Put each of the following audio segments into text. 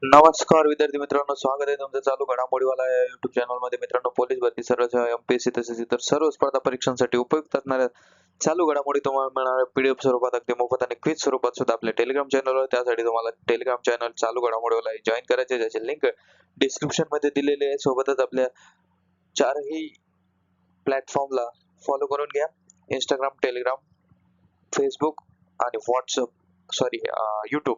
नमस्कार विद्यार्थी मित्रांनो, स्वागत आहे तुमचं चालू घडामोडीवाला या युट्यूब चॅनल मध्ये. मित्रांनो, पोलीस भरती, सर्व एमपीएससी तसेच इतर सर्व स्पर्धा परीक्षांसाठी उपयुक्त असणाऱ्या चालू घडामोडी तुम्हाला मिळणार पीडीएफ स्वरूपात, अगदी मोफत आणि क्विज स्वरूपात सुद्धा आपल्या टेलिग्राम चॅनलवर. त्यासाठी तुम्हाला टेलिग्राम चॅनल चालू घडामोडीवाला जॉईन करायचे, ज्याची लिंक डिस्क्रिप्शन मध्ये दिलेली आहे. सोबतच आपल्या चारही प्लॅटफॉर्मला फॉलो करून घ्या: इंस्टाग्राम, टेलिग्राम, फेसबुक आणि युट्यूब.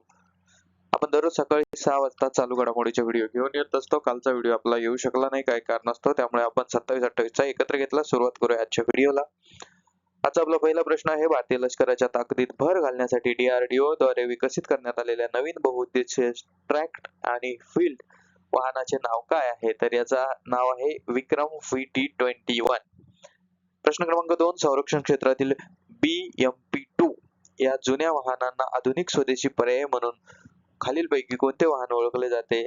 आपण दररोज सकाळी 6 वाजता चालू घडामोडीचे व्हिडिओ घेऊन येत असतो. कालचा व्हिडिओ आपला येऊ शकला नाही, काही कारण असतो, त्यामुळे आपण 27-28 चा एकत्र घेतला. सुरुवात करूया आजच्या व्हिडिओला. आजचा आपला पहिला प्रश्न आहे: भारतीय लष्कराच्या ताकदीत भर घालण्यासाठी डीआरडीओ द्वारे विकसित करण्यात आलेल्या नवीन बहुउद्देशीय ट्रॅक्ट आणि फील्ड वाहनाचे नाव काय आहे? तर याचा नाव आहे विक्रम VT-21. प्रश्न क्रमांक 2: संरक्षण क्षेत्रातील BMP-2 या जुन्या वाहनांना आधुनिक स्वदेशी पर्याय म्हणून खालीलपैकी कोणते वाहन ओळखले जाते?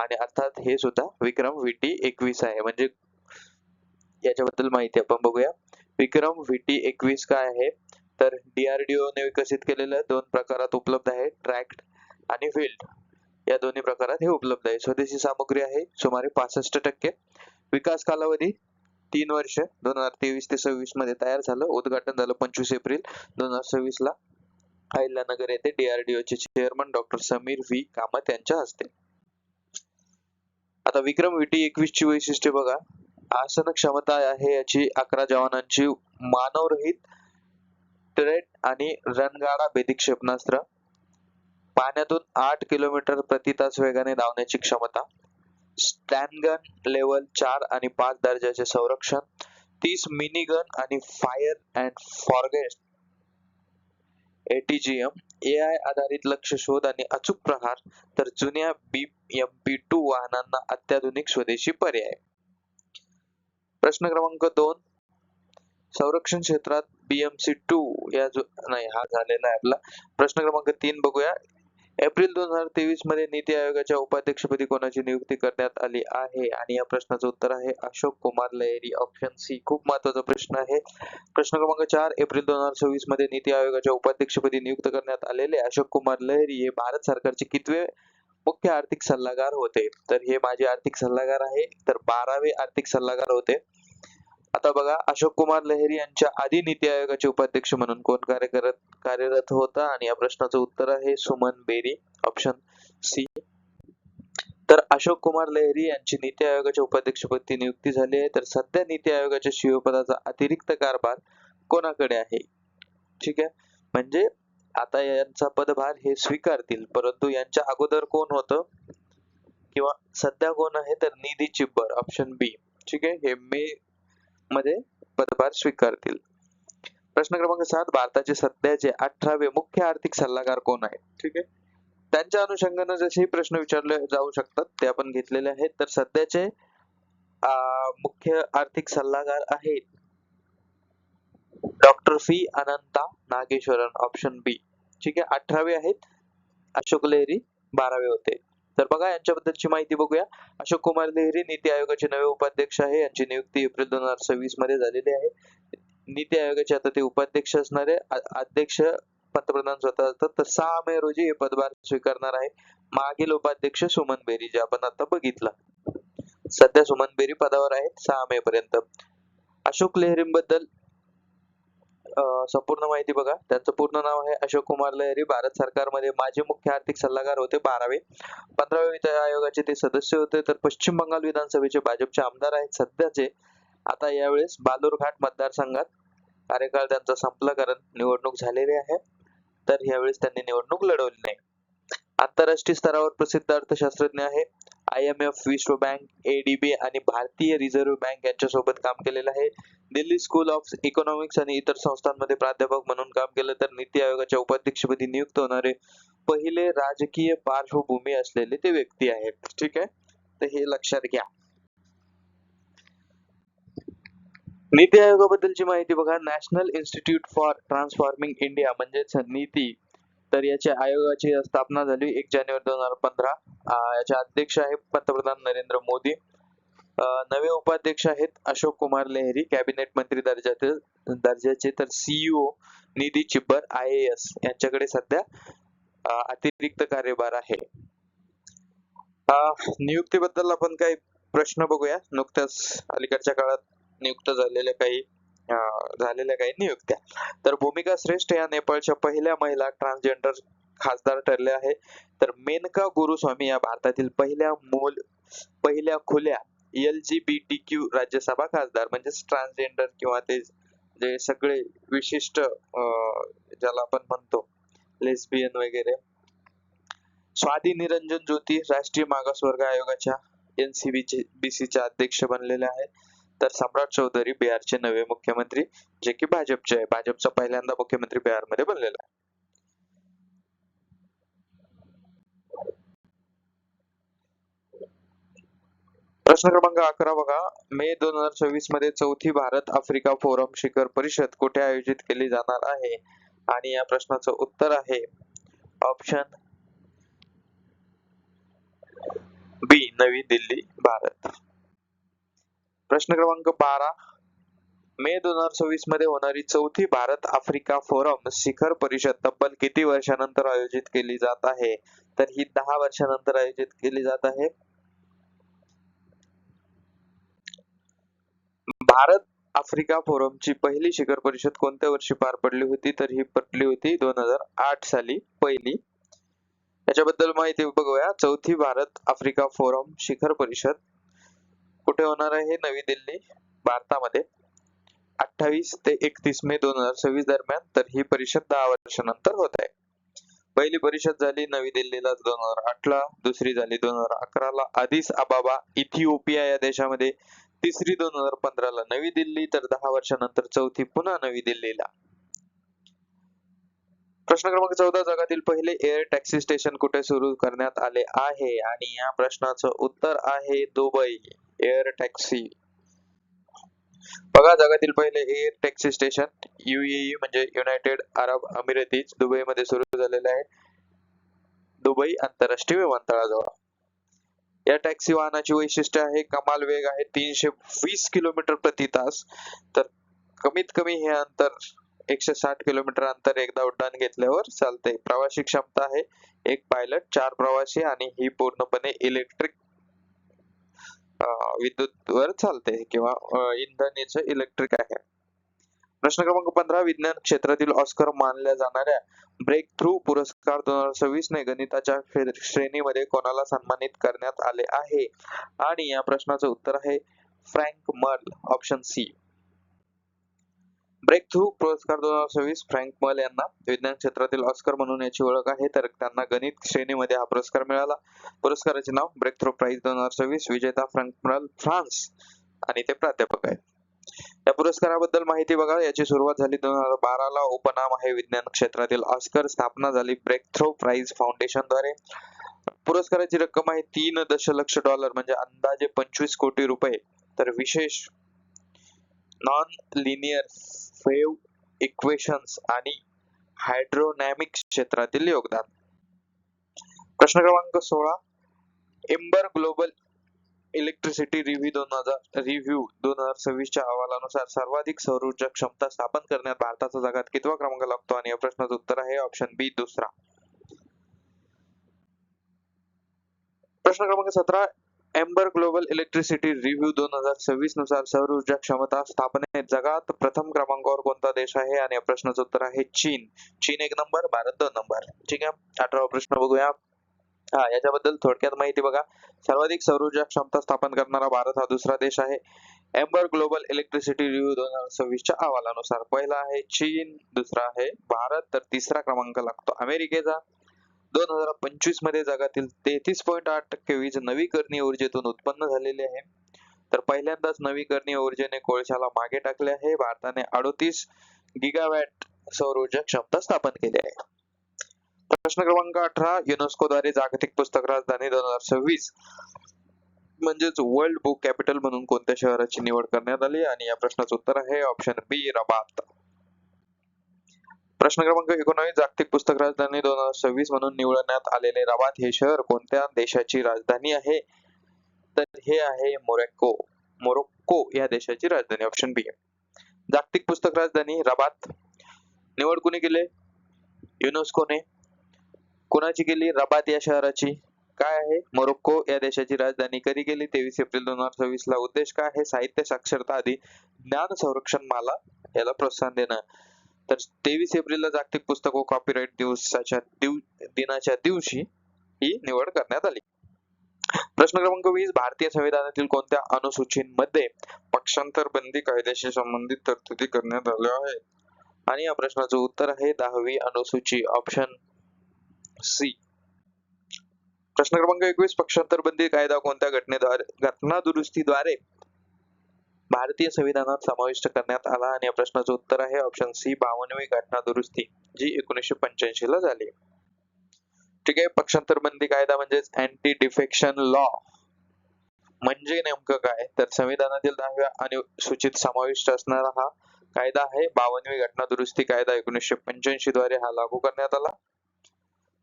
आणि अर्थात हे सुद्धा विक्रम VT-21 आहे. म्हणजे याच्याबद्दल माहिती आपण बघूया. विक्रम VT-21 काय आहे? तर DRDO ने विकसित केलेलं 2 प्रकारात उपलब्ध आहे, ट्रॅक्ट आणि फील्ड. या दोन्ही प्रकारात हे उपलब्ध आहे. स्वदेशी सामग्री आहे सुमारे 65%. विकास कालावधी 3 वर्ष, 2023 ते 26 मध्ये तयार झालं. उद्घाटन झालं 25 एप्रिल 2026 ला अहिल्यानगर येथे DRDO चे chairman doctor Sameer V Kamat यांच्या हस्ते. आता विक्रम VT-21 ची वैशिष्ट्ये बघा. आसन क्षमता आहे याची 11 जवानांची, मानवरहित टरेट आणि रणगाडा भेदी क्षेपणास्त्र, पाण्यातून 8 किलोमीटर प्रति तास वेगाने धावण्याची क्षमता, स्टॅनगन लेवल 4 आणि 5 दर्जाचे संरक्षण, 30 मिनीगन आणि fire and forget ATGM, AI आधारित लक्ष्य शोध आणि अचूक प्रहार, तर जुन्या BMP-2 वाहनांना अत्याधुनिक स्वदेशी पर्याय. प्रश्न क्रमांक 2: संरक्षण क्षेत्रात BMC-2 नाही, हा झालेला आहे आपला. प्रश्न क्रमांक 3 बघूया. एप्रिल 2023 मध्ये नीती आयोगाच्या उपाध्यक्षपदी कोणाची नियुक्ती करण्यात आली आहे? आणि या प्रश्नाचं उत्तर आहे अशोक कुमार लहिरी, ऑप्शन सी. खूप महत्वाचा प्रश्न आहे. प्रश्न क्रमांक 4: एप्रिल 2026 मध्ये नीती आयोगाच्या उपाध्यक्षपदी नियुक्त करण्यात आलेले अशोक कुमार लहिरी हे भारत सरकारचे कितवे मुख्य आर्थिक सल्लागार होते? तर हे माजी आर्थिक सल्लागार आहे, तर 12वे आर्थिक सल्लागार होते. आता बघा, अशोक कुमार लहिरी यांच्या आधी नीती आयोगाचे उपाध्यक्ष म्हणून कोण कार्यरत होता? आणि या प्रश्नाचं उत्तर आहे सुमन बेरी, ऑप्शन सी. तर अशोक कुमार लहिरी यांची नीती आयोगाच्या उपाध्यक्षपदी नियुक्ती झाली आहे. तर सध्या नीती आयोगाच्या CEO पदाचा अतिरिक्त कारभार कोणाकडे आहे? ठीक आहे, म्हणजे आता यांचा पदभार हे स्वीकारतील, परंतु यांच्या अगोदर कोण होतं किंवा सध्या कोण आहे? तर निधी चिब्बर, ऑप्शन बी. ठीक आहे, हे मे मध्ये पदभार स्वीकारतील. प्रश्न क्रमांक 7: भारताचे सध्याचे 18वे मुख्य आर्थिक सल्लागार कोण आहेत? ठीक आहे, त्यांच्या अनुषंगाने जसे प्रश्न विचारले जाऊ शकतात ते आपण घेतलेले आहेत. तर सध्याचे मुख्य आर्थिक सल्लागार आहेत डॉक्टर व्ही अनंता नागेश्वरन, ऑप्शन बी. ठीक आहे, 18वे आहेत. अशोक लहिरी 12वे होते. तर बघा, यांच्याबद्दलची माहिती बघूया. अशोक कुमार लहिरी नीती आयोगाचे नवे उपाध्यक्ष आहे. यांची नियुक्ती एप्रिल 2026 मध्ये झालेली आहे. नीती आयोगाचे आता ते उपाध्यक्ष असणारे, अध्यक्ष पंतप्रधान स्वतः असतात. तर 6 मे रोजी हे पदभार स्वीकारणार आहे. मागील उपाध्यक्ष सुमन बेरी, जे आपण आता बघितलं. सध्या सुमन बेरी पदावर आहेत 6 मे पर्यंत. अशोक लहिरींबद्दल संपूर्ण माहिती बघा. त्यांचं पूर्ण नाव आहे अशोक कुमार लहिरी. भारत सरकारमध्ये माजी मुख्य आर्थिक सल्लागार होते 12वे. 15वे वित्त आयोगाचे ते सदस्य होते. तर पश्चिम बंगाल विधानसभेचे भाजपचे आमदार आहेत सध्याचे. आता यावेळेस बालूरघाट मतदारसंघात कार्यकाळ त्यांचा संपला, कारण निवडणूक झालेली आहे. तर यावेळेस त्यांनी निवडणूक लढवली नाही. आंतरराष्ट्रीय स्तरावर प्रसिद्ध अर्थशास्त्रज्ञ आहे. IMF, विश्व बँक, ADB आणि भारतीय रिझर्व्ह बँक यांच्यासोबत काम केलेलं आहे. दिल्ली स्कूल ऑफ इकॉनॉमिक्स आणि इतर संस्थांमध्ये प्राध्यापक म्हणून काम केलं. तर नीती आयोगाच्या उपाध्यक्षपदी नियुक्त होणारे पहिले राजकीय पार्श्वभूमी असलेले ते व्यक्ती आहेत. ठीक आहे, तर हे लक्षात घ्या. नीती आयोगाबद्दलची माहिती बघा. National institute for transforming India म्हणजेच नीती, तर याच्या आयोगाची स्थापना झाली 1 जानेवारी 2015. याचे अध्यक्ष आहेत पंतप्रधान नरेंद्र मोदी. नवे उपाध्यक्ष आहेत अशोक कुमार लहिरी, कॅबिनेट मंत्री दर्जाचे. तर CEO निधी चिब्बर IAS यांच्याकडे सध्या अतिरिक्त कार्यभार आहे. नियुक्तीबद्दल आपण काही प्रश्न बघूया. नुकत्याच अलीकडच्या काळात नियुक्त झालेल्या काही नियुक्त्या. तर भूमिका श्रेष्ठ या नेपाळच्या पहिल्या महिला ट्रान्सजेंडर खासदार ठरल्या आहे. तर मेनका गुरुस्वामी या भारतातील पहिल्या खुल्या LGBTQ राज्यसभा खासदार, म्हणजेच ट्रान्सजेंडर किंवा ते जे सगळे विशिष्ट ज्याला आपण म्हणतो लेस्बियन वगैरे. स्वाती निरंजन ज्योती राष्ट्रीय मागासवर्ग आयोगाच्या NCBC च्या अध्यक्ष बनलेल्या आहेत. तर सम्राट चौधरी बिहारचे नवे मुख्यमंत्री, जे की भाजपचे आहे. भाजपचा पहिल्यांदा मुख्यमंत्री बिहारमध्ये बनलेला आहे. प्रश्न क्रमांक 11 बघा. मे 2026 मध्ये चौथी भारत आफ्रिका फोरम शिखर परिषद कुठे आयोजित केली जाणार आहे? आणि या प्रश्नाचं उत्तर आहे ऑप्शन बी, नवी दिल्ली, भारत. प्रश्न क्रमांक 12. मे 2026 मध्ये होणारी चौथी भारत आफ्रिका फोरम शिखर परिषद तब्बल किती वर्षानंतर आयोजित केली जात आहे? तर ही 10 वर्षानंतर आयोजित केली जात आहे. भारत आफ्रिका फोरमची पहिली शिखर परिषद कोणत्या वर्षी पार पडली होती? तर ही पडली होती 2008 साली पहिली. त्याच्याबद्दल माहिती बघूया. चौथी भारत आफ्रिका फोरम शिखर परिषद कुठे होणार आहे? नवी दिल्ली, भारतामध्ये 28 ते 31 मे 2026 दरम्यान. तर ही परिषद 10 वर्षानंतर होत आहे. पहिली परिषद झाली नवी दिल्लीला 2008 ला, दुसरी झाली 2011 ला अदिस अबाबा इथिओपिया या देशामध्ये, तिसरी 2015 ला नवी दिल्ली, तर 10 वर्षानंतर चौथी पुन्हा नवी दिल्लीला. प्रश्न क्रमांक 14. जगातील पहिले एअर टॅक्सी स्टेशन कुठे सुरू करण्यात आले आहे? आणि या प्रश्नाचं उत्तर आहे दुबई. Air taxi. बघा, जगातील पहिले एअर टॅक्सी स्टेशन UAE म्हणजे युनायटेड अरब अमिरेतीज दुबईमध्ये सुरू झालेले आहे. दुबई आंतरराष्ट्रीय विमानतळाजवळ. या टॅक्सी वाहनाची वैशिष्ट्य आहे कमाल वेग आहे 320 किलोमीटर प्रति तास. तर कमीत कमी हे अंतर 160 किलोमीटर अंतर एकदा उड्डाण घेतल्यावर चालते. प्रवासी क्षमता आहे एक पायलट 4 प्रवासी आणि ही पूर्णपणे इलेक्ट्रिक विद्युत वर चालते किंवा इंधनाचं इलेक्ट्रिक आहे. प्रश्न क्रमांक 15. विज्ञान क्षेत्रातील ऑस्कर मानल्या जाणाऱ्या ब्रेक थ्रू पुरस्कार 2026 ने गणिताच्या श्रेणीमध्ये कोणाला सन्मानित करण्यात आले आहे? आणि या प्रश्नाचं उत्तर आहे Frank Merle, option C. Breakthrough पुरस्कार 2026 फ्रँक मर्ल यांना विज्ञान क्षेत्रातील ऑस्कर म्हणून याची ओळख आहे. तर त्यांना गणित श्रेणीमध्ये हा पुरस्कार मिळाला. पुरस्काराचे नाव ब्रेक थ्रू प्राइज 2026. विजेता फ्रँक मर्ल, फ्रान्स, आणि ते प्राध्यापक आहेत. या पुरस्काराबद्दल माहिती बघा. याची सुरुवात झाली 2012 ला. उपनाम आहे विज्ञान क्षेत्रातील ऑस्कर. स्थापना झाली ब्रेक थ्रू प्राइज फाउंडेशन द्वारे. पुरस्काराची रक्कम आहे $3 दशलक्ष म्हणजे अंदाजे 25 कोटी रुपये. तर विशेष नॉन लिनियर वेव्ह इक्वेशन्स आणि हायड्रोडायनॅमिक्स क्षेत्रातील योगदान. प्रश्न क्रमांक 16. एम्बर ग्लोबल इलेक्ट्रिसिटी रिव्ह्यू 2026 च्या अहवालानुसार सर्वाधिक सौर ऊर्जा क्षमता स्थापन करण्यात भारताचा जगात कितवा क्रमांक लागतो? आणि या प्रश्नाचं उत्तर आहे ऑप्शन बी, दुसरा. प्रश्न क्रमांक 17. एम्बर ग्लोबल इलेक्ट्रिसिटी रिव्ह्यू 2026 नुसार सौर ऊर्जा क्षमता स्थापनेत जगात प्रथम क्रमांकावर कोणता देश आहे? आणि या प्रश्नाचं उत्तर आहे चीन. चीन 1 नंबर, भारत 2 नंबर. ठीक आहे. 18वा प्रश्न बघूया. याच्याबद्दल थोडक्यात माहिती बघा. सर्वाधिक सौर ऊर्जा क्षमता स्थापन करणारा भारत हा दुसरा देश आहे एम्बर ग्लोबल इलेक्ट्रिसिटी रिव्ह्यू 2026 च्या अहवालानुसार. पहिला आहे चीन, दुसरा आहे भारत, तर तिसरा क्रमांक लागतो अमेरिकेचा. 2025 मध्ये जगातील 33.8% वीज नवीकरणीय ऊर्जेतून उत्पन्न झालेली आहे. तर पहिल्यांदाच नवीकरणीय ऊर्जेने कोळशाला मागे टाकले आहे. भारताने 38 गिगावॅट सौर ऊर्जा क्षमता स्थापन केली आहे. प्रश्न क्रमांक 18. युनेस्कोद्वारे जागतिक पुस्तक राजधानी 2026 म्हणजेच वर्ल्ड बुक कॅपिटल म्हणून कोणत्या शहराची निवड करण्यात आली? आणि या प्रश्नाचं उत्तर आहे ऑप्शन बी, रबात. प्रश्न क्रमांक 19. जागतिक पुस्तक राजधानी 2026 म्हणून निवडण्यात आलेले रबात हे शहर कोणत्या देशाची राजधानी आहे? तर हे आहे मोरोक्को या देशाची राजधानी, ऑप्शन बी. जागतिक पुस्तक राजधानी रबात निवड कोणी केली? युनेस्कोने. कोणाची केली? रबात या शहराची. काय आहे? मोरोक्को या देशाची राजधानी कधी केली? 23 एप्रिल 2026 ला. उद्देश काय आहे? साहित्य साक्षरता आदी ज्ञान संरक्षण माला याला प्रोत्साहन देणं. तर 23 एप्रिलला जागतिक पुस्तक व कॉपीराइट दिनाच्या दिवशी ही निवड करण्यात आली. प्रश्न क्रमांक 20. भारतीय संविधानातील कोणत्या अनुसूचीमध्ये पक्षांतर बंदी कायद्याशी संबंधित तरतुदी करण्यात आल्या आहेत? आणि या प्रश्नाचं उत्तर आहे 10वी अनुसूची, ऑप्शन सी. प्रश्न क्रमांक 21. पक्षांतर बंदी कायदा कोणत्या घटना दुरुस्तीद्वारे भारतीय संविधानात समाविष्ट करण्यात आला? आणि या प्रश्नाचं उत्तर आहे ऑप्शन सी, 52वी घटना दुरुस्ती, जी 1985 ला झाली. ठीक आहे. पक्षांतर बंदी कायदा म्हणजेच अँटी डिफेक्शन लॉ म्हणजे नेमकं काय? तर संविधानातील 10व्या अनुसूचीत समाविष्ट असणारा हा कायदा आहे. 52वी घटना दुरुस्ती कायदा 1985 द्वारे हा लागू करण्यात आला.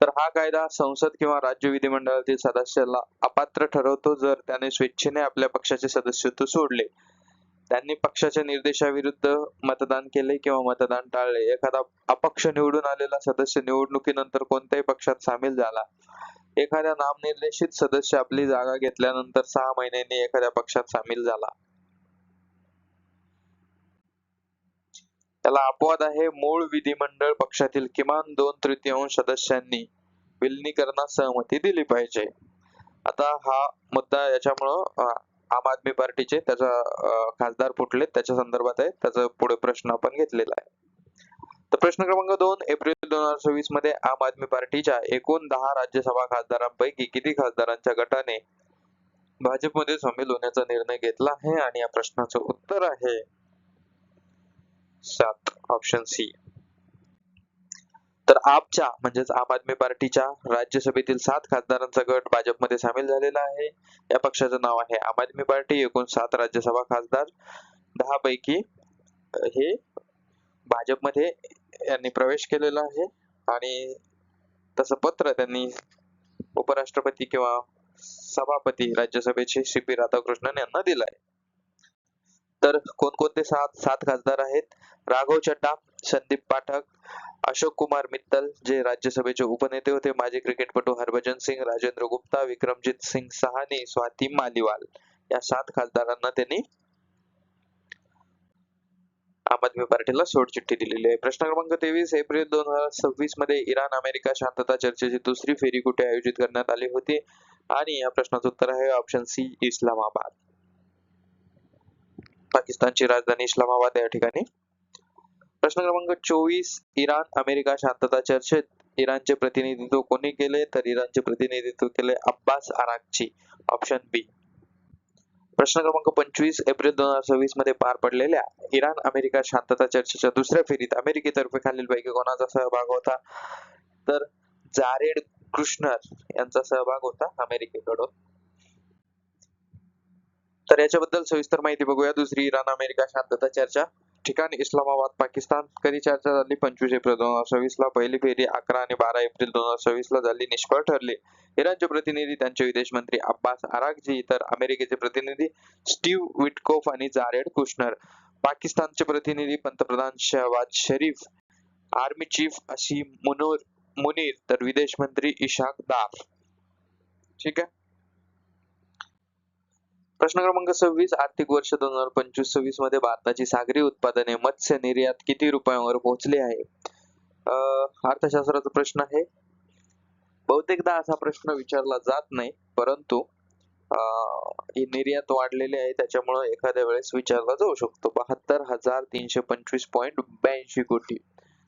तर हा कायदा संसद किंवा राज्य विधिमंडळातील सदस्याला अपात्र ठरवतो जर त्याने स्वेच्छेने आपल्या पक्षाचे सदस्यत्व सोडले, त्यांनी पक्षाच्या निर्देशाविरुद्ध मतदान केले किंवा मतदान टाळले, एखादा अपक्ष निवडून आलेला सदस्य निवडणुकीनंतर कोणत्याही पक्षात सामील झाला, एखाद्या नामनिर्देशित सदस्य आपली जागा घेतल्यानंतर 6 महिन्यांनी एखाद्या पक्षात सामील झाला. त्याला अपवाद आहे. मूळ विधिमंडळ पक्षातील किमान 2/3 सदस्यांनी विलिनीकरणास सहमती दिली पाहिजे. आता हा मुद्दा याच्यामुळं आम आदमी पार्टीचे त्याचा खासदार फुटले त्याच्या संदर्भात आहे. त्याचा पुढे प्रश्न आपण घेतलेला आहे. तर प्रश्न क्रमांक 2. एप्रिल 2026 मध्ये आम आदमी पार्टीच्या एकूण 10 राज्यसभा खासदारांपैकी किती खासदारांच्या गटाने भाजपमध्ये सामील होण्याचा निर्णय घेतला आहे? आणि या प्रश्नाचं उत्तर आहे 7, ऑप्शन सी. तर आपच्या म्हणजेच आम आदमी पार्टीच्या राज्यसभेतील 7 खासदारांचा गट भाजपमध्ये सामील झालेला आहे. या पक्षाचं नाव आहे आम आदमी पार्टी. एकूण 7 राज्यसभा खासदार, 10 पैकी हे भाजपमध्ये यांनी प्रवेश केलेला आहे आणि तसं पत्र त्यांनी उपराष्ट्रपती किंवा सभापती राज्यसभेचे CP राधाकृष्णन यांना दिलंय. तर कोणकोणते 7 खासदार आहेत? राघव चड्डा, संदीप पाठक, अशोक कुमार मित्तल जे राज्यसभेचे उपनेते होते, माजी क्रिकेटपटू हरभजन सिंग, राजेंद्र गुप्ता, विक्रमजीत सिंग सहानी, स्वाती मालीवाल, या 7 खासदारांना त्यांनी आम आदमी पार्टीला सोडचिठ्ठी दिलेली आहे. प्रश्न क्रमांक 23. एप्रिल 2026 मध्ये इराण अमेरिका शांतता चर्चेची दुसरी फेरी कुठे आयोजित करण्यात आली होती? आणि या प्रश्नाचं उत्तर आहे ऑप्शन सी, इस्लामाबाद. पाकिस्तानची राजधानी इस्लामाबाद या ठिकाणी. प्रश्न क्रमांक 24. इराण अमेरिका शांतता चर्चेत इराणचे प्रतिनिधित्व कोणी केले? तर इराणचे प्रतिनिधित्व केले अब्बास आराघची, ऑप्शन बी. प्रश्न क्रमांक 25. एप्रिल 2026 मध्ये पार पडलेल्या इराण अमेरिका शांतता चर्चेच्या दुसऱ्या फेरीत अमेरिकेतर्फे खालीलपैकी कोणाचा सहभाग होता? तर जारेड कुशनर यांचा सहभाग होता अमेरिकेकडून. तर याच्याबद्दल सविस्तर माहिती बघूया. दुसरी इराण अमेरिका शांतता चर्चा, ठिकाण इस्लामाबाद, पाकिस्तान. कधी चर्चा झाली? 25 एप्रिल 2026 ला. पहिली फेरी 11 आणि 12 एप्रिल 2026 ला झाली, निष्फळ ठरली. इराणचे प्रतिनिधी त्यांचे विदेश मंत्री अब्बास आराघची, तर अमेरिकेचे प्रतिनिधी स्टीव्ह विटकोफ आणि जारेड कुशनर. पाकिस्तानचे प्रतिनिधी पंतप्रधान शहबाज शरीफ, आर्मी चीफ असीम मुनीर, तर विदेश मंत्री इशाक दार. ठीक आहे. प्रश्न क्रमांक 26. आर्थिक वर्ष 2025-26 मध्ये भारताची सागरी उत्पादने मत्स्य निर्यात किती रुपयांवर पोहोचली आहे? अर्थशास्त्राचा प्रश्न आहे. बहुतेकदा असा प्रश्न विचारला जात नाही, परंतु ही निर्यात वाढलेली आहे त्याच्यामुळे एखाद्या वेळेस विचारला जाऊ शकतो. 72,325.82 कोटी,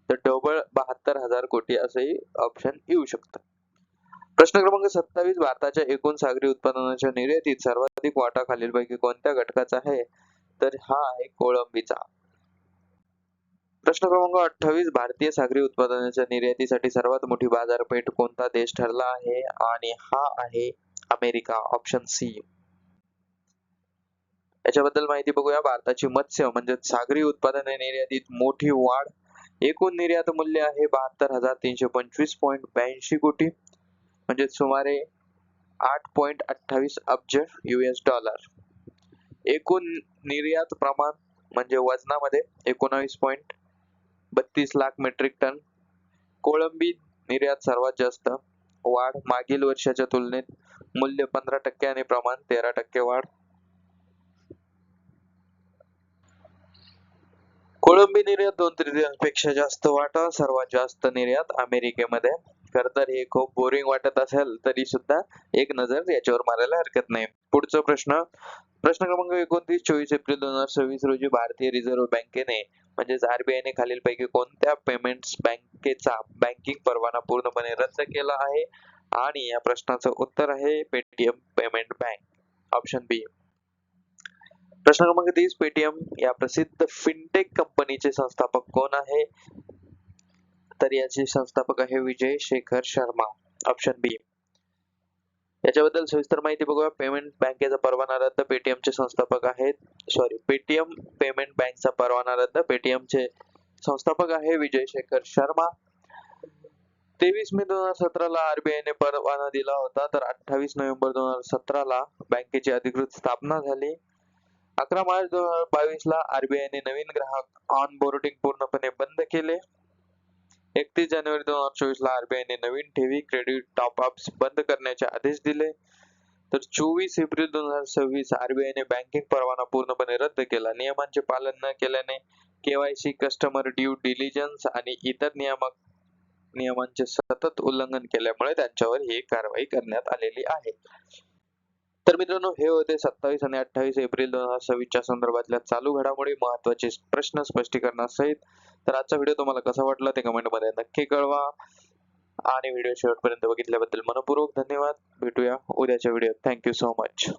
तर डबल 72,000 कोटी असंही ऑप्शन येऊ शकतं. प्रश्न क्रमांक 27. भारताच्या एकूण सागरी उत्पादनाच्या निर्यातीत सर्वाधिक वाटा खालीलपैकी कोणत्या घटकाचा आहे? तर हा आहे कोळंबीचा. प्रश्न क्रमांक 28. भारतीय सागरी उत्पादनाच्या निर्यातीसाठी सर्वात मोठी बाजारपेठ कोणता देश ठरला आहे? आणि हा आहे अमेरिका, ऑप्शन सी. याच्याबद्दल माहिती बघूया. भारताची मत्स्य म्हणजे सागरी उत्पादने निर्यातीत मोठी वाढ. एकूण निर्यात मूल्य आहे 72,325.82 कोटी, म्हणजे सुमारे 8.28 अब्ज $. एकूण निर्यात प्रमाण म्हणजे वजनामध्ये 19.32 लाख मेट्रिक टन. कोळंबी निर्यात सर्वात जास्त वाढ मागील वर्षाच्या तुलनेत मूल्य 15% आणि प्रमाण 13% वाढ. कोळंबी निर्यात 2/3पेक्षा जास्त वाटा, सर्वात जास्त निर्यात अमेरिकेमध्ये. खरं तर हे खूप बोरिंग वाटत असेल तरी सुद्धा एक नजर याच्यावर मारायला हरकत नाही. पुढचा प्रश्न, प्रश्न क्रमांक 29, 24 एप्रिल 2026 रोजी भारतीय रिझर्व्ह बँकेने म्हणजेच आरबीआयने खालीलपैकी कोणत्या पेमेंट्स बँकेचा बँकिंग परवाना पूर्णपणे रद्द केला आहे? आणि या प्रश्नाचं उत्तर आहे पेटीएम पेमेंट बँक, ऑप्शन बी. प्रश्न क्रमांक 30, पेटीएम या प्रसिद्ध फिनटेक कंपनीचे संस्थापक कोण आहे? तर याचे संस्थापक आहे विजय शेखर शर्मा, ऑप्शन बी. याच्याबद्दल सविस्तर माहिती बघूया. पेमेंट बँकेचा परवाना रद्द, पेटीएमचे संस्थापक आहेत पेटीएम पेमेंट बँकचा परवाना रद्द, पेटीएमचे संस्थापक आहे विजय शेखर शर्मा. 23 मे 2017 ला आरबीआयने परवाना दिला होता, तर 28 नोव्हेंबर 2017 ला बँकेची अधिकृत स्थापना झाली. 11 मार्च 2022 ला आरबीआयने नवीन ग्राहक ऑनबोर्डिंग पूर्णपणे बंद केले. 31 जानेवारी 2024 ला आरबीआयने नवीन ठेवी क्रेडिट टॉपअप्स बंद करण्याचे आदेश दिले. तर 24 एप्रिल 2026 आरबीआयने बँकिंग परवाना पूर्णपणे रद्द केला. नियमांचे पालन न केल्याने केवायसी, कस्टमर ड्यू डिलिजन्स आणि इतर नियमांचे सतत उल्लंघन केल्यामुळे त्यांच्यावर ही कारवाई करण्यात आलेली आहे. तर मित्रांनो, हे होते 27 आणि 28 एप्रिल 2026 च्या संदर्भातल्या चालू घडामोडी, महत्त्वाचे प्रश्न स्पष्टीकरणासहित. तर आजचा व्हिडिओ तुम्हाला कसा वाटला ते कमेंटमध्ये नक्की कळवा आणि व्हिडिओ शेवटपर्यंत बघितल्याबद्दल मनपूर्वक धन्यवाद. भेटूया उद्याच्या व्हिडिओत. Thank you so much.